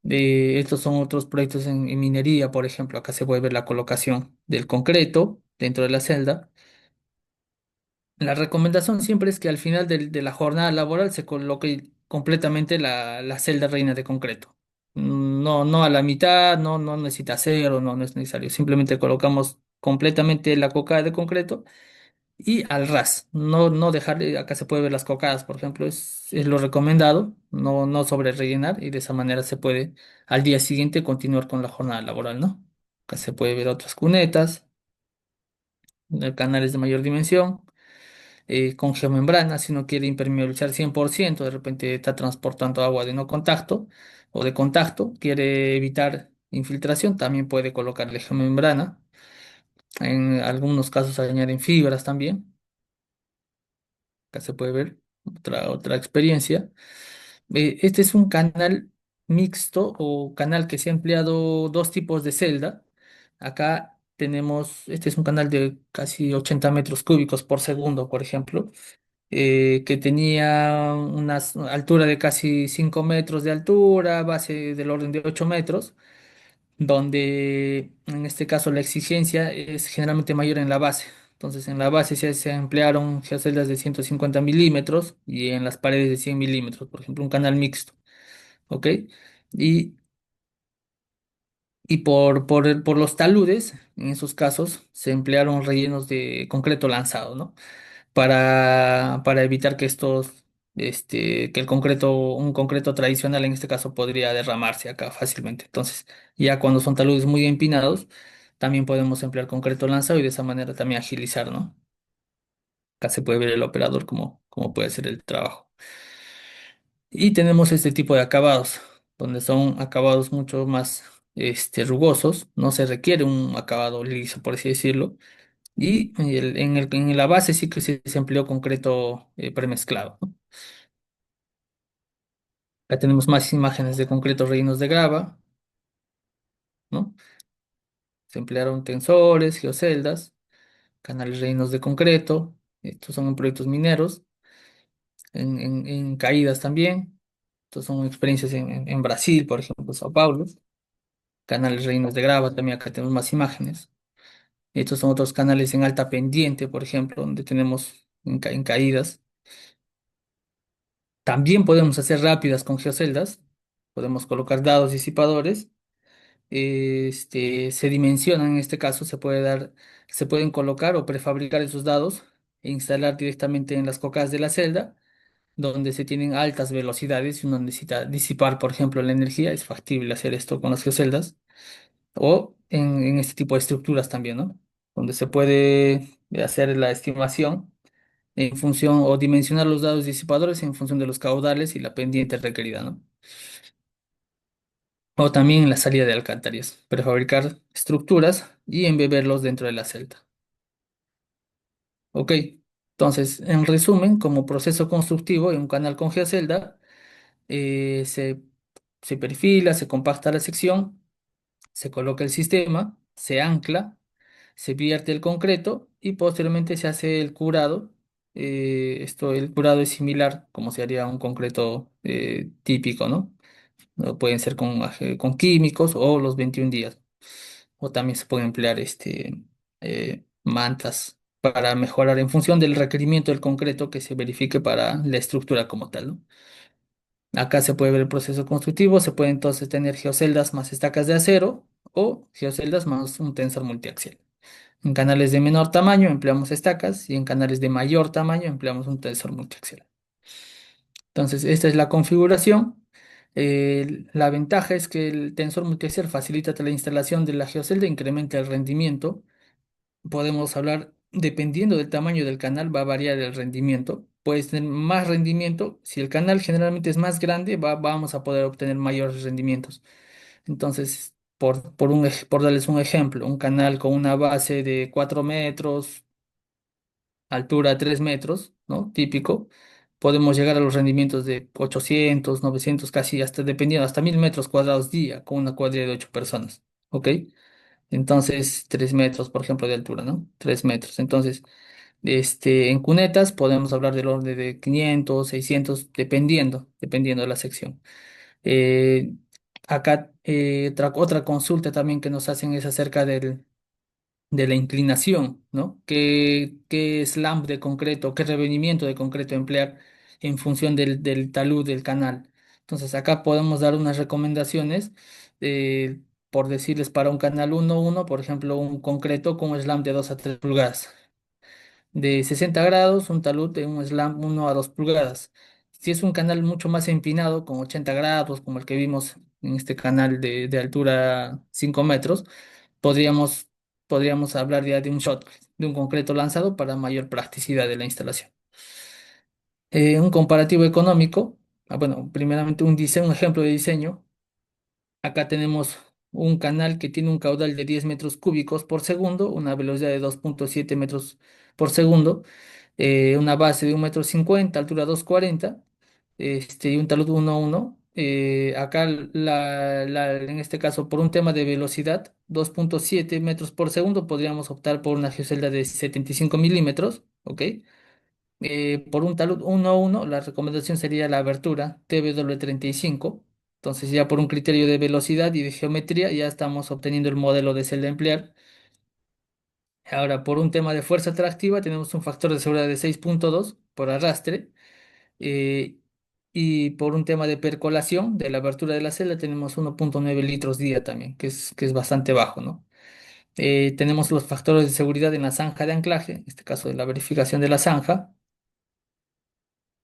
Estos son otros proyectos en minería, por ejemplo. Acá se puede ver la colocación del concreto dentro de la celda. La recomendación siempre es que al final de la jornada laboral se coloque completamente la celda reina de concreto. No, no a la mitad, no necesita cero, no es necesario. Simplemente colocamos completamente la cocada de concreto y al ras. No dejarle, acá se puede ver las cocadas, por ejemplo, es lo recomendado, no sobre rellenar y de esa manera se puede al día siguiente continuar con la jornada laboral, ¿no? Acá se puede ver otras cunetas, canales de mayor dimensión con geomembrana, si no quiere impermeabilizar 100%, de repente está transportando agua de no contacto o de contacto, quiere evitar infiltración, también puede colocarle geomembrana. En algunos casos añaden fibras también, acá se puede ver otra experiencia. Este es un canal mixto o canal que se ha empleado dos tipos de celda. Acá tenemos, este es un canal de casi 80 metros cúbicos por segundo, por ejemplo que tenía una altura de casi 5 metros de altura, base del orden de 8 metros, donde en este caso la exigencia es generalmente mayor en la base. Entonces en la base se emplearon geoceldas de 150 milímetros y en las paredes de 100 milímetros, por ejemplo, un canal mixto, ¿ok? Y, por los taludes, en esos casos, se emplearon rellenos de concreto lanzado, ¿no? Para evitar que que un concreto tradicional en este caso podría derramarse acá fácilmente. Entonces, ya cuando son taludes muy empinados, también podemos emplear concreto lanzado y de esa manera también agilizar, ¿no? Acá se puede ver el operador cómo puede hacer el trabajo. Y tenemos este tipo de acabados, donde son acabados mucho más rugosos, no se requiere un acabado liso, por así decirlo y en la base sí que se empleó concreto premezclado, ¿no? Acá tenemos más imágenes de concretos rellenos de grava, ¿no? Se emplearon tensores, geoceldas, canales rellenos de concreto. Estos son en proyectos mineros, en caídas también. Estos son experiencias en Brasil, por ejemplo, Sao Paulo. Canales rellenos de grava, también acá tenemos más imágenes. Estos son otros canales en alta pendiente, por ejemplo, donde tenemos en caídas. También podemos hacer rápidas con geoceldas. Podemos colocar dados disipadores. Se dimensionan en este caso, se pueden colocar o prefabricar esos dados e instalar directamente en las cocas de la celda, donde se tienen altas velocidades y uno necesita disipar, por ejemplo, la energía. Es factible hacer esto con las geoceldas o en este tipo de estructuras también, ¿no? Donde se puede hacer la estimación en función o dimensionar los dados disipadores en función de los caudales y la pendiente requerida, ¿no? o también en la salida de alcantarillas, prefabricar estructuras y embeberlos dentro de la celda. Ok, entonces, en resumen, como proceso constructivo en un canal con geocelda, eh, se, se perfila, se compacta la sección, se coloca el sistema, se ancla, se vierte el concreto y posteriormente se hace el curado. El curado es similar como se haría un concreto típico, ¿no? No pueden ser con químicos o los 21 días. O también se puede emplear mantas para mejorar en función del requerimiento del concreto que se verifique para la estructura como tal, ¿no? Acá se puede ver el proceso constructivo, se puede entonces tener geoceldas más estacas de acero o geoceldas más un tensor multiaxial. En canales de menor tamaño empleamos estacas y en canales de mayor tamaño empleamos un tensor multiaxial. Entonces, esta es la configuración. La ventaja es que el tensor multiaxial facilita la instalación de la geocelda e incrementa el rendimiento. Podemos hablar, dependiendo del tamaño del canal, va a variar el rendimiento. Puedes tener más rendimiento. Si el canal generalmente es más grande, vamos a poder obtener mayores rendimientos. Entonces, por darles un ejemplo, un canal con una base de 4 metros, altura 3 metros, ¿no? Típico, podemos llegar a los rendimientos de 800, 900, casi hasta, dependiendo, hasta 1000 metros cuadrados día, con una cuadrilla de 8 personas, ¿ok? Entonces, 3 metros, por ejemplo, de altura, ¿no? 3 metros. Entonces, en cunetas podemos hablar del orden de 500, 600, dependiendo de la sección. Eh, Acá, otra consulta también que nos hacen es acerca de la inclinación, ¿no? ¿Qué slam de concreto, qué revenimiento de concreto emplear en función del talud del canal? Entonces, acá podemos dar unas recomendaciones, por decirles, para un canal 1-1, por ejemplo, un concreto con un slam de 2 a 3 pulgadas. De 60 grados, un talud de un slam 1 a 2 pulgadas. Si es un canal mucho más empinado, con 80 grados, como el que vimos en este canal de altura 5 metros, podríamos, podríamos hablar ya de un shot, de un concreto lanzado para mayor practicidad de la instalación. Un comparativo económico, bueno, primeramente un ejemplo de diseño. Acá tenemos un canal que tiene un caudal de 10 metros cúbicos por segundo, una velocidad de 2,7 metros por segundo, una base de 1,50 m, altura 2,40, y un talud 1,1. Acá, en este caso, por un tema de velocidad, 2,7 metros por segundo, podríamos optar por una geocelda de 75 milímetros, ¿ok? Por un talud 1,1, la recomendación sería la abertura TW35. Entonces, ya por un criterio de velocidad y de geometría, ya estamos obteniendo el modelo de celda a emplear. Ahora, por un tema de fuerza atractiva, tenemos un factor de seguridad de 6,2 por arrastre. eh, y por un tema de percolación de la abertura de la celda, tenemos 1,9 litros día también, que es bastante bajo, ¿no? Tenemos los factores de seguridad en la zanja de anclaje, en este caso de la verificación de la zanja,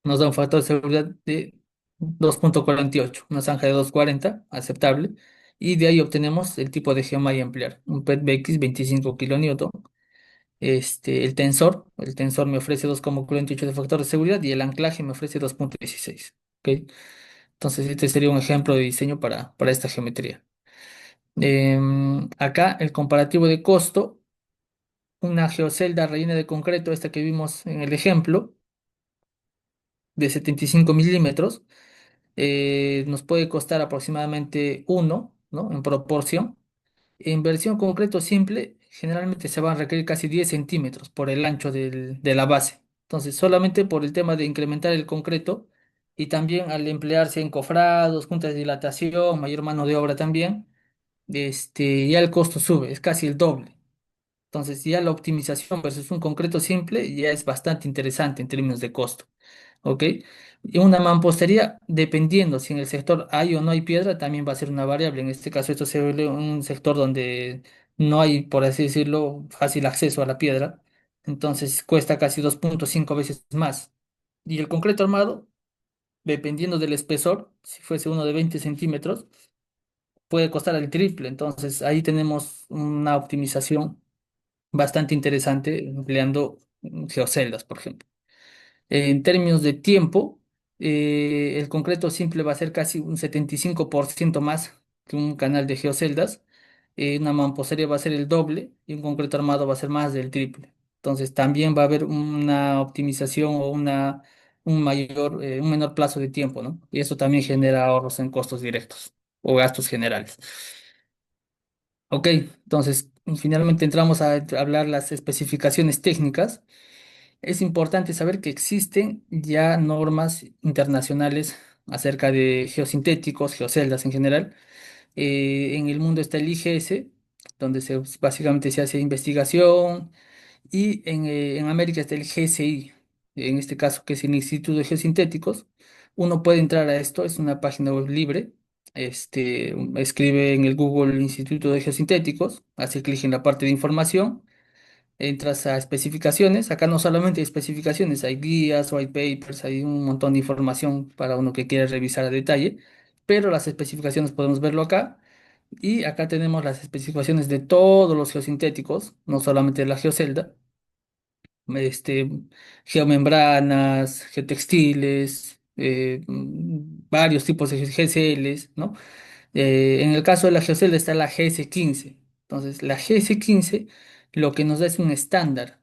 nos da un factor de seguridad de 2,48, una zanja de 2,40, aceptable. Y de ahí obtenemos el tipo de geomalla a emplear, un PET-BX 25 kilonewton. El tensor me ofrece 2,48 de factor de seguridad y el anclaje me ofrece 2,16. ¿Ok? Entonces, este sería un ejemplo de diseño para esta geometría. Acá, el comparativo de costo, una geocelda rellena de concreto, esta que vimos en el ejemplo, de 75 milímetros, nos puede costar aproximadamente uno, ¿no? En proporción. En versión concreto simple, generalmente se van a requerir casi 10 centímetros por el ancho de la base. Entonces, solamente por el tema de incrementar el concreto y también al emplearse encofrados, juntas de dilatación, mayor mano de obra también, ya el costo sube, es casi el doble. Entonces, ya la optimización versus un concreto simple ya es bastante interesante en términos de costo. ¿Ok? Y una mampostería, dependiendo si en el sector hay o no hay piedra, también va a ser una variable. En este caso, esto se ve un sector donde no hay, por así decirlo, fácil acceso a la piedra. Entonces cuesta casi 2,5 veces más. Y el concreto armado, dependiendo del espesor, si fuese uno de 20 centímetros, puede costar el triple. Entonces ahí tenemos una optimización bastante interesante empleando geoceldas, por ejemplo. En términos de tiempo, el concreto simple va a ser casi un 75% más que un canal de geoceldas, una mampostería va a ser el doble y un concreto armado va a ser más del triple. Entonces también va a haber una optimización o un menor plazo de tiempo, ¿no? Y eso también genera ahorros en costos directos o gastos generales. Ok, entonces finalmente entramos a hablar las especificaciones técnicas. Es importante saber que existen ya normas internacionales acerca de geosintéticos, geoceldas en general. En el mundo está el IGS, donde básicamente se hace investigación, y en América está el GSI, en este caso que es el Instituto de Geosintéticos. Uno puede entrar a esto, es una página web libre. Escribe en el Google Instituto de Geosintéticos, hace clic en la parte de información, entras a especificaciones. Acá no solamente hay especificaciones, hay guías, white papers, hay un montón de información para uno que quiere revisar a detalle, pero las especificaciones podemos verlo acá. Y acá tenemos las especificaciones de todos los geosintéticos, no solamente de la geocelda, este, geomembranas, geotextiles, varios tipos de GCLs, ¿no? En el caso de la geocelda está la GS15. Entonces, la GS15 lo que nos da es un estándar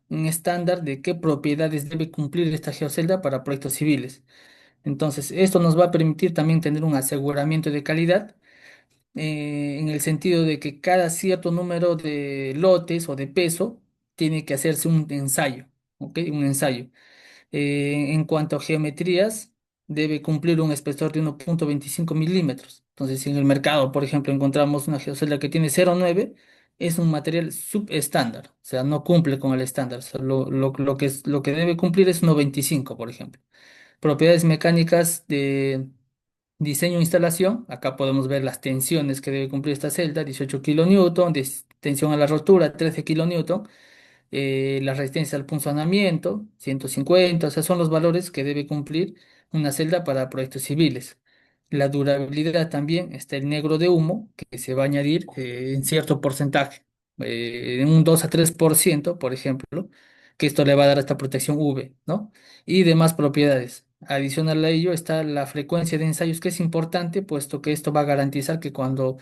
de qué propiedades debe cumplir esta geocelda para proyectos civiles. Entonces, esto nos va a permitir también tener un aseguramiento de calidad, en el sentido de que cada cierto número de lotes o de peso tiene que hacerse un ensayo, ¿ok? Un ensayo. En cuanto a geometrías, debe cumplir un espesor de 1,25 milímetros. Entonces, si en el mercado, por ejemplo, encontramos una geocelda que tiene 0,9, es un material subestándar, o sea, no cumple con el estándar. O sea, lo que debe cumplir es 1,25, por ejemplo. Propiedades mecánicas de diseño e instalación. Acá podemos ver las tensiones que debe cumplir esta celda: 18 kilonewton, tensión a la rotura, 13 kilonewton, la resistencia al punzonamiento, 150. O sea, son los valores que debe cumplir una celda para proyectos civiles. La durabilidad también está el negro de humo, que se va a añadir en cierto porcentaje, en un 2 a 3%, por ejemplo, que esto le va a dar esta protección UV, ¿no? Y demás propiedades. Adicional a ello está la frecuencia de ensayos, que es importante, puesto que esto va a garantizar que cuando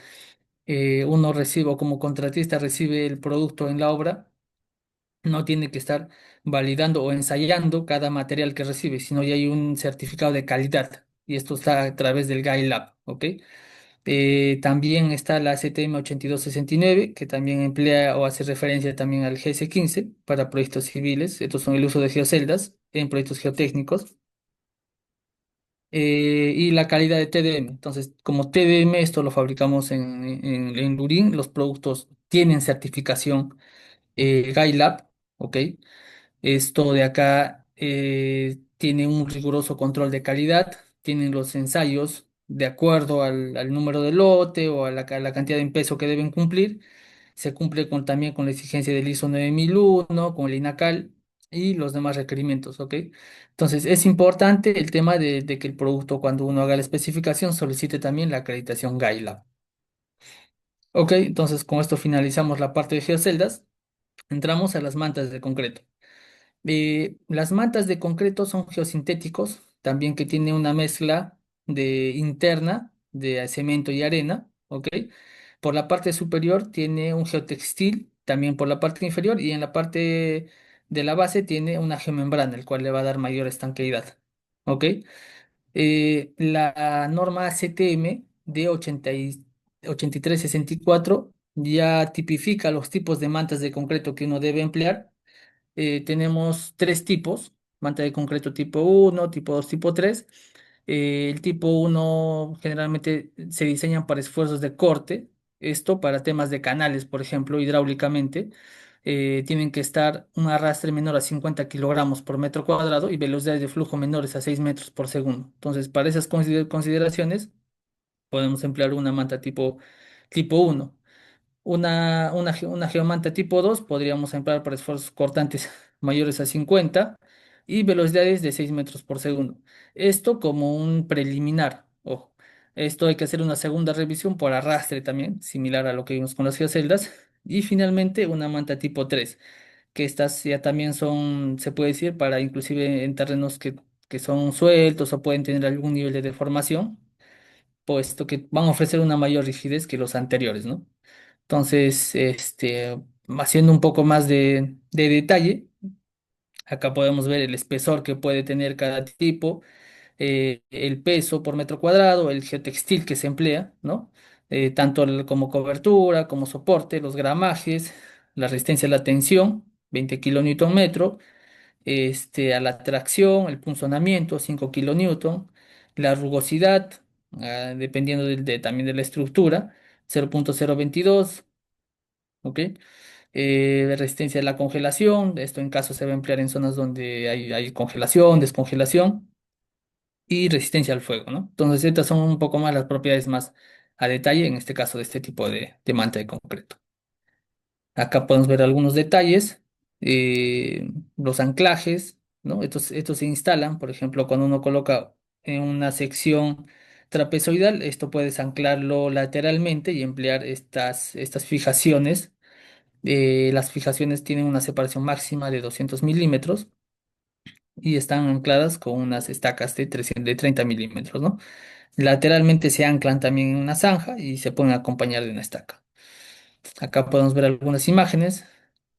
uno recibe o como contratista recibe el producto en la obra, no tiene que estar validando o ensayando cada material que recibe, sino ya hay un certificado de calidad, y esto está a través del GuideLab, ¿ok? También está la CTM 8269, que también emplea o hace referencia también al GS15 para proyectos civiles. Estos son el uso de geoceldas en proyectos geotécnicos. Y la calidad de TDM. Entonces, como TDM, esto lo fabricamos en Lurín, los productos tienen certificación GuideLab, ¿ok? Esto de acá tiene un riguroso control de calidad, tienen los ensayos de acuerdo al número de lote o a la cantidad de peso que deben cumplir. Se cumple también con la exigencia del ISO 9001, con el INACAL y los demás requerimientos, ¿ok? Entonces, es importante el tema de que el producto, cuando uno haga la especificación, solicite también la acreditación GuideLab. Ok, entonces con esto finalizamos la parte de geoceldas. Entramos a las mantas de concreto. Las mantas de concreto son geosintéticos, también que tiene una mezcla de interna de cemento y arena, ¿ok? Por la parte superior tiene un geotextil, también por la parte inferior, y en la parte de la base tiene una geomembrana, el cual le va a dar mayor estanqueidad, ¿ok? La norma CTM de 8364 ya tipifica los tipos de mantas de concreto que uno debe emplear. Tenemos tres tipos: manta de concreto tipo uno, tipo 2, tipo 3. El tipo uno generalmente se diseñan para esfuerzos de corte, esto para temas de canales, por ejemplo, hidráulicamente. Tienen que estar un arrastre menor a 50 kilogramos por metro cuadrado y velocidades de flujo menores a 6 metros por segundo. Entonces, para esas consideraciones, podemos emplear una manta tipo uno. Una geomanta tipo 2 podríamos emplear para esfuerzos cortantes mayores a 50 y velocidades de 6 metros por segundo. Esto como un preliminar. Ojo, esto hay que hacer una segunda revisión por arrastre también, similar a lo que vimos con las geoceldas. Y finalmente una manta tipo 3, que estas ya también son, se puede decir, para inclusive en terrenos que son sueltos o pueden tener algún nivel de deformación. puesto que van a ofrecer una mayor rigidez que los anteriores, ¿no? Entonces, haciendo un poco más de detalle, acá podemos ver el espesor que puede tener cada tipo, el peso por metro cuadrado, el geotextil que se emplea, ¿no? Tanto como cobertura, como soporte, los gramajes, la resistencia a la tensión, 20 kilonewton metro, a la tracción, el punzonamiento, 5 kilonewton, la rugosidad, dependiendo también de la estructura, 0.022, ¿ok? Resistencia a la congelación, esto en caso se va a emplear en zonas donde hay congelación, descongelación y resistencia al fuego, ¿no? Entonces, estas son un poco más las propiedades más a detalle, en este caso de este tipo de manta de concreto. Acá podemos ver algunos detalles, los anclajes, ¿no? Estos se instalan, por ejemplo, cuando uno coloca en una sección trapezoidal, esto puedes anclarlo lateralmente y emplear estas fijaciones. Las fijaciones tienen una separación máxima de 200 milímetros y están ancladas con unas estacas de 300 de 30 milímetros, ¿no? Lateralmente se anclan también en una zanja y se pueden acompañar de una estaca. Acá podemos ver algunas imágenes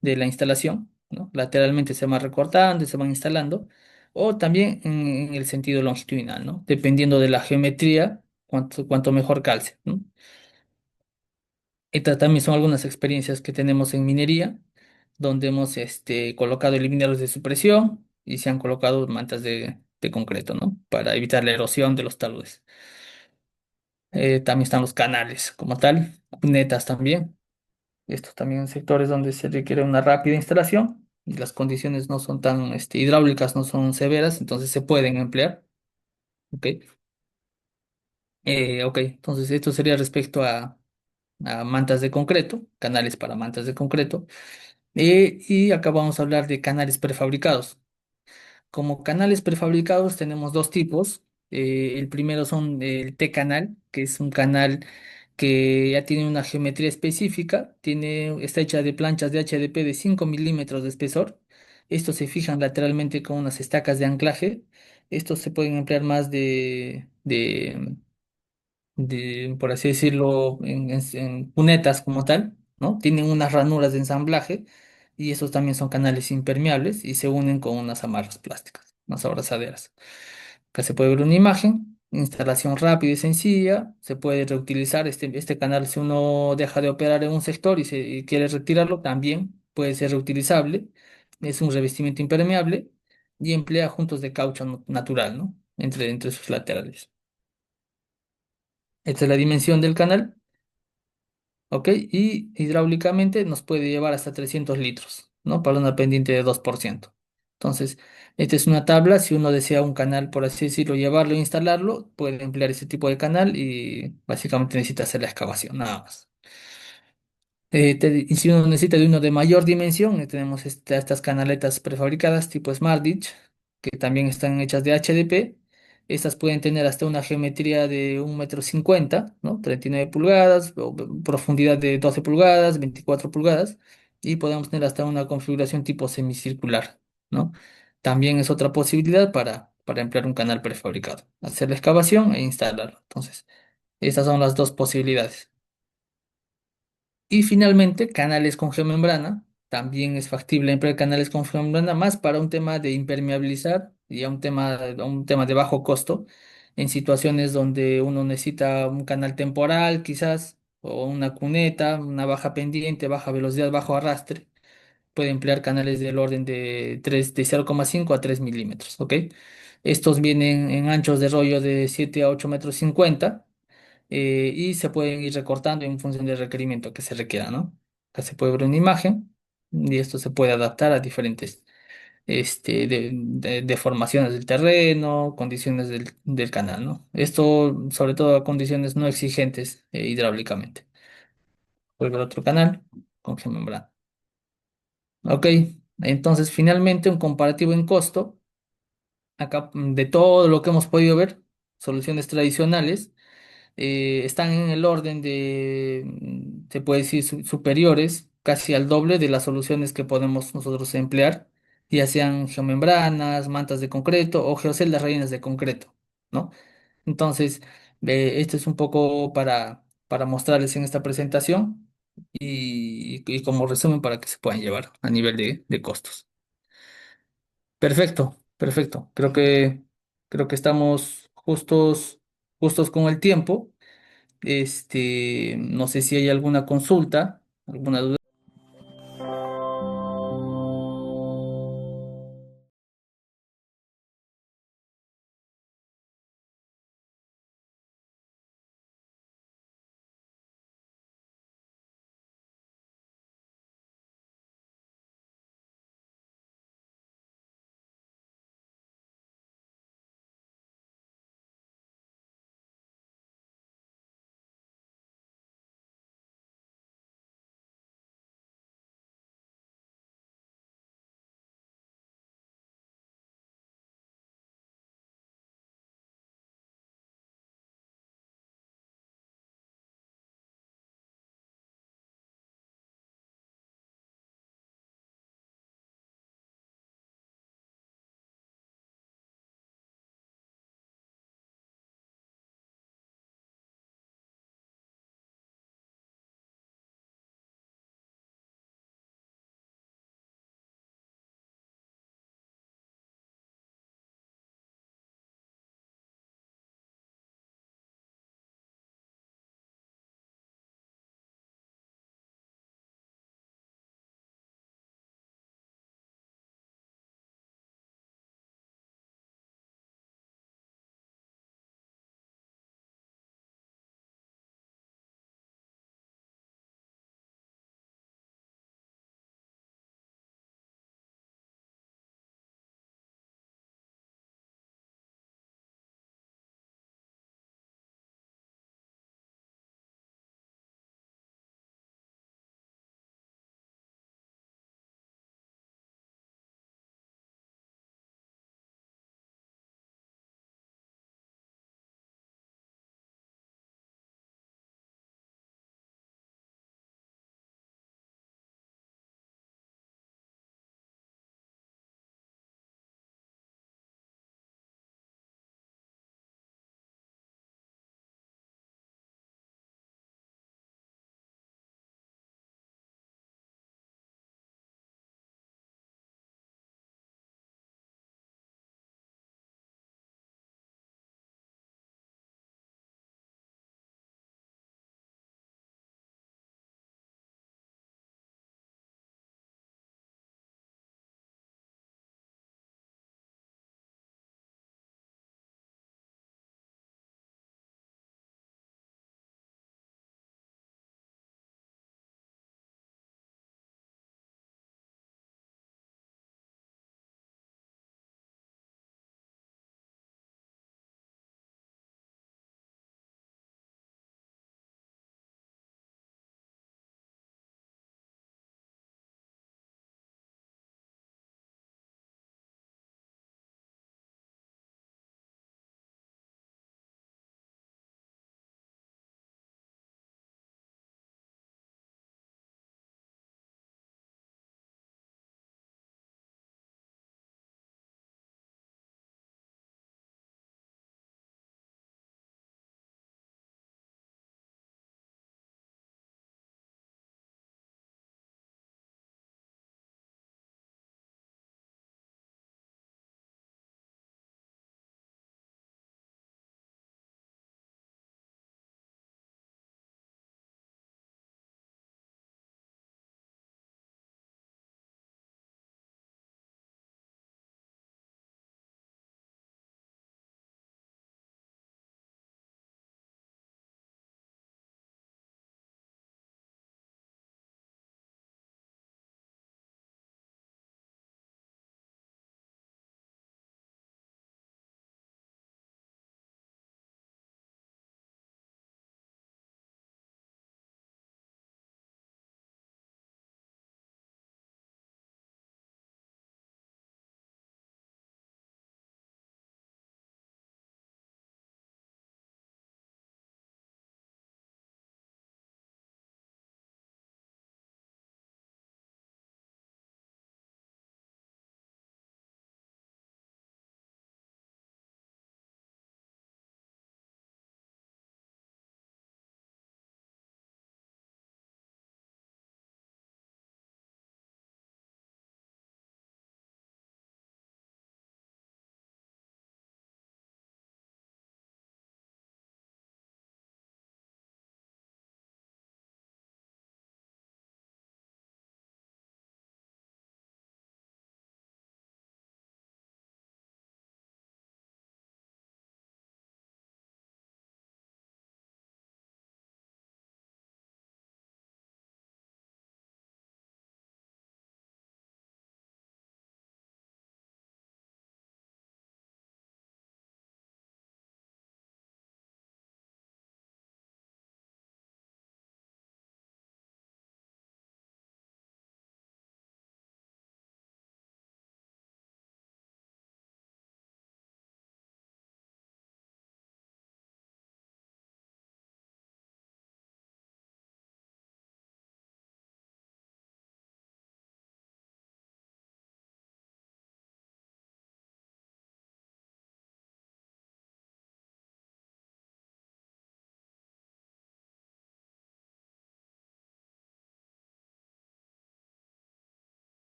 de la instalación, ¿no? Lateralmente se van recortando y se van instalando, o también en el sentido longitudinal, ¿no? Dependiendo de la geometría, cuanto mejor calce, ¿no? Estas también son algunas experiencias que tenemos en minería, donde hemos colocado eliminadores de supresión y se han colocado mantas de concreto, ¿no? Para evitar la erosión de los taludes. También están los canales como tal, cunetas también. Estos también son sectores donde se requiere una rápida instalación y las condiciones no son tan hidráulicas, no son severas, entonces se pueden emplear. ¿Ok? Ok, entonces esto sería respecto a mantas de concreto, canales para mantas de concreto. Y acá vamos a hablar de canales prefabricados. Como canales prefabricados tenemos dos tipos. El primero son el T-canal, que es un canal que ya tiene una geometría específica, está hecha de planchas de HDP de 5 milímetros de espesor. Estos se fijan lateralmente con unas estacas de anclaje. Estos se pueden emplear más por así decirlo, en cunetas como tal, ¿no? Tienen unas ranuras de ensamblaje y esos también son canales impermeables y se unen con unas amarras plásticas, unas abrazaderas. Acá se puede ver una imagen, instalación rápida y sencilla, se puede reutilizar este canal si uno deja de operar en un sector y quiere retirarlo, también puede ser reutilizable. Es un revestimiento impermeable y emplea juntos de caucho natural, ¿no? Entre sus laterales. Esta es la dimensión del canal. ¿Ok? Y hidráulicamente nos puede llevar hasta 300 litros, ¿no? Para una pendiente de 2%. Entonces, esta es una tabla, si uno desea un canal, por así decirlo, llevarlo e instalarlo, puede emplear este tipo de canal y básicamente necesita hacer la excavación, nada más. Y si uno necesita de uno de mayor dimensión, tenemos estas canaletas prefabricadas tipo Smart Ditch, que también están hechas de HDP. Estas pueden tener hasta una geometría de 1,50 m, ¿no? 39 pulgadas, o profundidad de 12 pulgadas, 24 pulgadas, y podemos tener hasta una configuración tipo semicircular, ¿no? También es otra posibilidad para emplear un canal prefabricado, hacer la excavación e instalarlo. Entonces, estas son las dos posibilidades. Y finalmente, canales con geomembrana. También es factible emplear canales con geomembrana más para un tema de impermeabilizar y a un tema de bajo costo en situaciones donde uno necesita un canal temporal quizás o una cuneta, una baja pendiente, baja velocidad, bajo arrastre. Puede emplear canales del orden de 0,5 a 3 milímetros, ¿ok? Estos vienen en anchos de rollo de 7 a 8,50 m y se pueden ir recortando en función del requerimiento que se requiera, ¿no? Acá se puede ver una imagen y esto se puede adaptar a diferentes deformaciones del terreno, condiciones del canal, ¿no? Esto sobre todo a condiciones no exigentes hidráulicamente. Puede ver otro canal con geomembrana. Ok, entonces finalmente un comparativo en costo. Acá de todo lo que hemos podido ver, soluciones tradicionales están en el orden se puede decir, superiores, casi al doble de las soluciones que podemos nosotros emplear, ya sean geomembranas, mantas de concreto o geoceldas rellenas de concreto, ¿no? Entonces, Esto es un poco para mostrarles en esta presentación y como resumen para que se puedan llevar a nivel de costos. Perfecto, perfecto. Creo que estamos justos con el tiempo. No sé si hay alguna consulta, alguna duda.